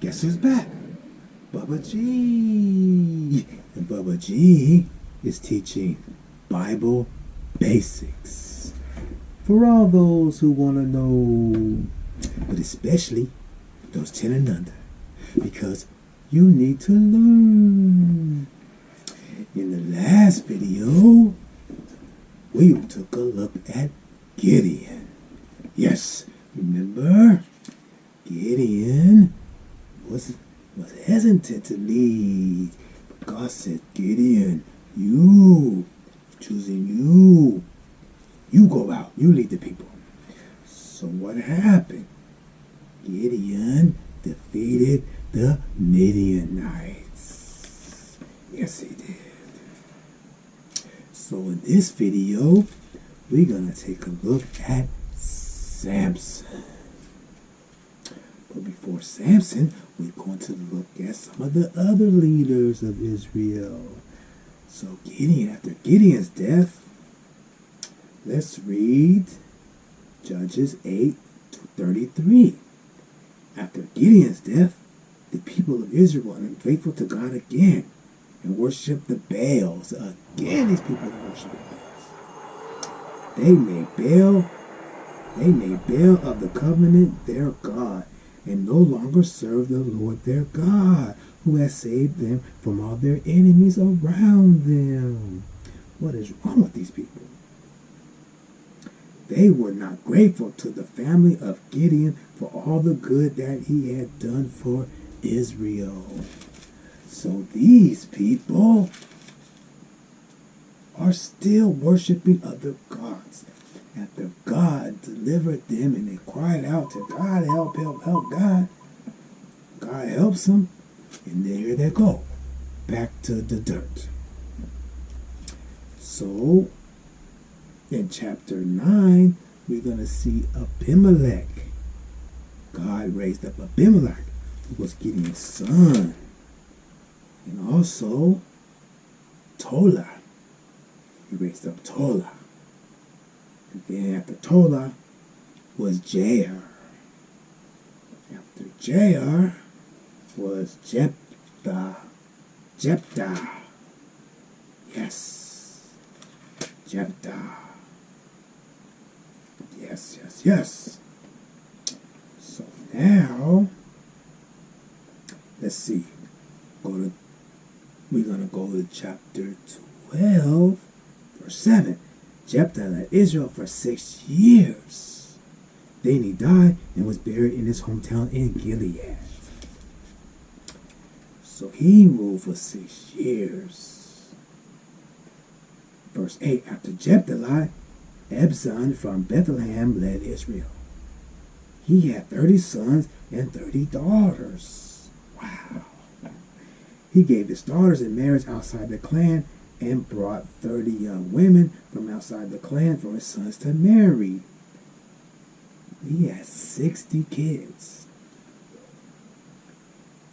Guess who's back? Bubba G. And Bubba G is teaching Bible basics for all those who want to know, but especially those 10 and under, because you need to learn. In the last video, we took a look at Gideon. Yes, remember? Gideon was hesitant to lead. But God said, Gideon, choosing you go out, you lead the people. So what happened? Gideon defeated the Midianites. Yes, he did. So in this video, we're going to take a look at Samson. But before Samson, we're going to look at some of the other leaders of Israel. So Gideon, after Gideon's death, let's read Judges 8:33. After Gideon's death, the people of Israel were unfaithful to God again and worshiped the Baals. Again, these people worship the Baals. They made Baal of the covenant their God, and no longer serve the Lord their God, who has saved them from all their enemies around them. What is wrong with these people? They were not grateful to the family of Gideon for all the good that he had done for Israel. So these people are still worshiping other gods. After God delivered them and they cried out to God, help God. God helps them, and there they go, back to the dirt. So, in chapter 9, we're going to see Abimelech. God raised up Abimelech, who was Gideon's son. And also, Tola. He raised up Tola. And then after Tola was Jair. After Jair was Jephthah. Yes. Jephthah. Yes. So now, let's see. We're going to go to chapter 12, verse 7. Jephthah led Israel for 6 years. Then he died and was buried in his hometown in Gilead. So he ruled for 6 years. Verse 8. After Jephthah died, Abzan from Bethlehem led Israel. He had 30 sons and 30 daughters. Wow. He gave his daughters in marriage outside the clan and brought 30 young women from outside the clan for his sons to marry. He had 60 kids.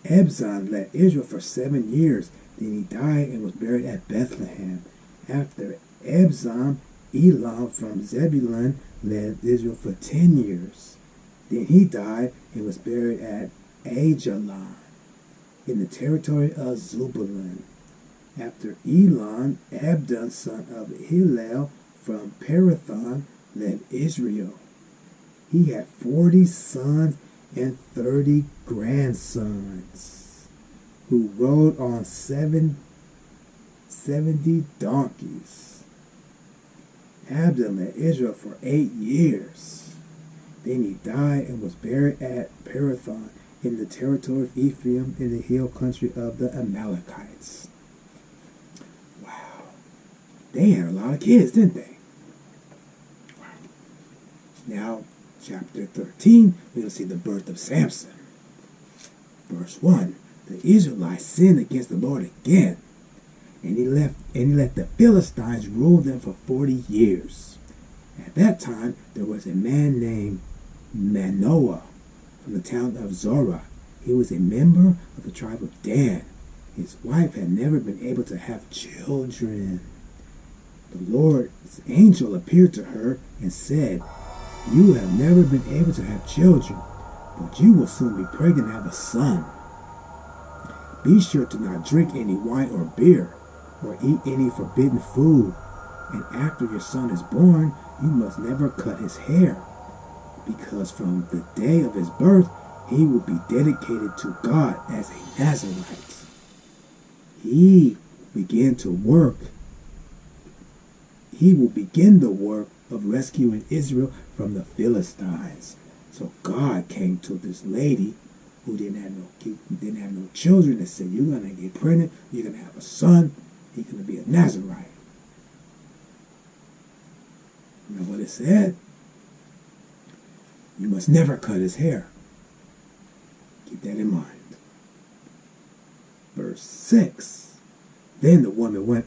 Abzan led Israel for 7 years. Then he died and was buried at Bethlehem. After Abzan, Elam from Zebulun led Israel for 10 years. Then he died and was buried at Ajalon in the territory of Zebulun. After Elon, Abdon, son of Hillel from Parathon, led Israel. He had 40 sons and 30 grandsons who rode on 70 donkeys. Abdon led Israel for 8 years. Then he died and was buried at Parathon in the territory of Ephraim in the hill country of the Amalekites. Wow. They had a lot of kids, didn't they? Wow. Now, chapter 13, we're going to see the birth of Samson. Verse 1. The Israelites sinned against the Lord again, and he let the Philistines rule them for 40 years. At that time, there was a man named Manoah from the town of Zorah. He was a member of the tribe of Dan. His wife had never been able to have children. The Lord's angel appeared to her and said, "You have never been able to have children, but you will soon be pregnant and have a son. Be sure to not drink any wine or beer, or eat any forbidden food. And after your son is born, you must never cut his hair, because from the day of his birth, he will be dedicated to God as a Nazarite. He began to work. He will begin the work of rescuing Israel from the Philistines. So God came to this lady who didn't have no children and said, "You're gonna get pregnant. You're gonna have a son. He's gonna be a Nazarite." You know what it said? You must never cut his hair. Keep that in mind. Verse 6. Then the woman went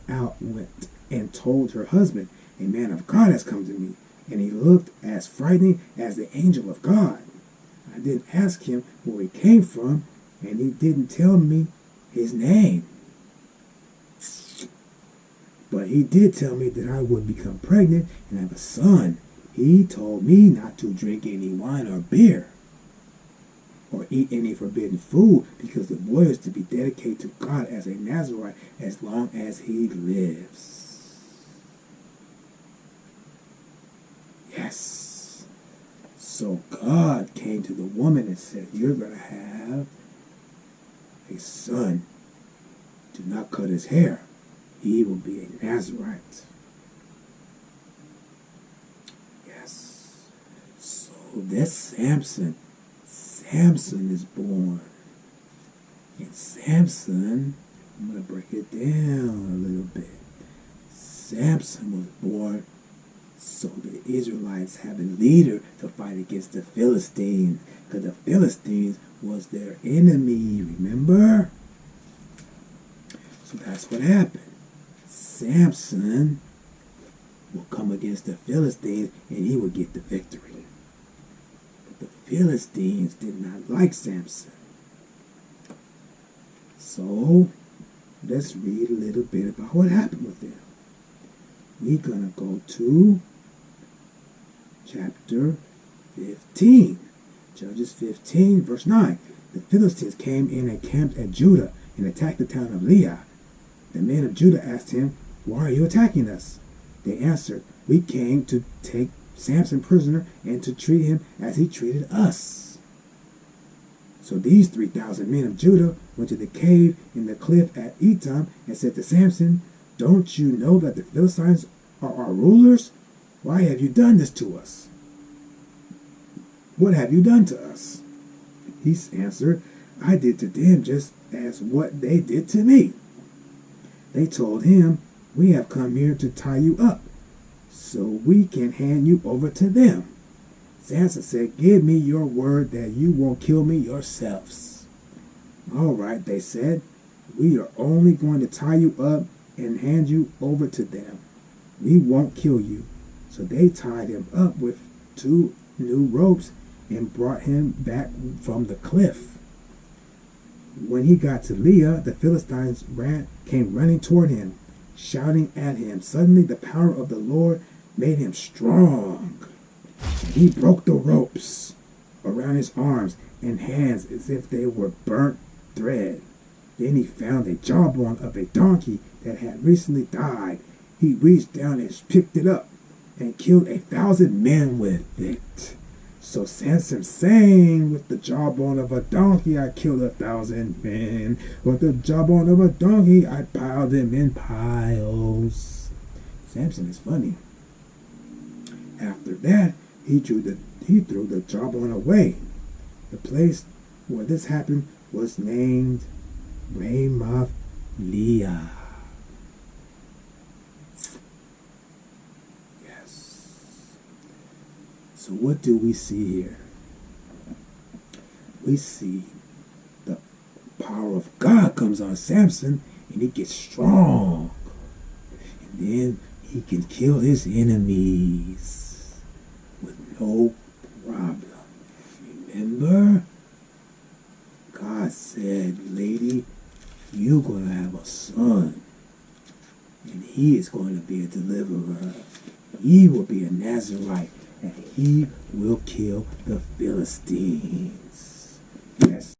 and told her husband, "A man of God has come to me, and he looked as frightening as the angel of God. I didn't ask him where he came from, and he didn't tell me his name. But he did tell me that I would become pregnant and have a son. He told me not to drink any wine or beer, or eat any forbidden food, because the boy is to be dedicated to God as a Nazarite as long as he lives." Yes. So God came to the woman and said, "You're going to have a son. Do not cut his hair. He will be a Nazarite." Yes. So that's Samson. Samson is born. And Samson, I'm going to break it down a little bit. Samson was born so the Israelites have a leader to fight against the Philistines, because the Philistines was their enemy, remember? So that's what happened. Samson will come against the Philistines and he will get the victory. But the Philistines did not like Samson. So let's read a little bit about what happened with them. We're going to go to chapter 15. Judges 15, verse 9. The Philistines came in and camped at Judah and attacked the town of Leah. The men of Judah asked him, "Why are you attacking us?" They answered, "We came to take Samson prisoner and to treat him as he treated us." So these 3,000 men of Judah went to the cave in the cliff at Etam and said to Samson, "Don't you know that the Philistines are our rulers? Why have you done this to us? What have you done to us?" He answered, "I did to them just as what they did to me." They told him, "We have come here to tie you up, so we can hand you over to them." Samson said, "Give me your word that you won't kill me yourselves." "All right," they said, "we are only going to tie you up and hand you over to them. We won't kill you." So they tied him up with 2 new ropes and brought him back from the cliff. When he got to Leah, the Philistines came running toward him, shouting at him. Suddenly the power of the Lord made him strong. He broke the ropes around his arms and hands as if they were burnt thread. Then he found a jawbone of a donkey that had recently died. He reached down and picked it up and killed 1,000 men with it. So Samson sang, "With the jawbone of a donkey I killed 1,000 men. With the jawbone of a donkey I piled them in piles." Samson is funny. After that, he threw the jawbone away. The place where this happened was named Ramoth Leah. So what do we see here? We see the power of God comes on Samson and he gets strong. And then he can kill his enemies with no problem. Remember? God said, "Lady, you're going to have a son. And he is going to be a deliverer. He will be a Nazarite. And he will kill the Philistines."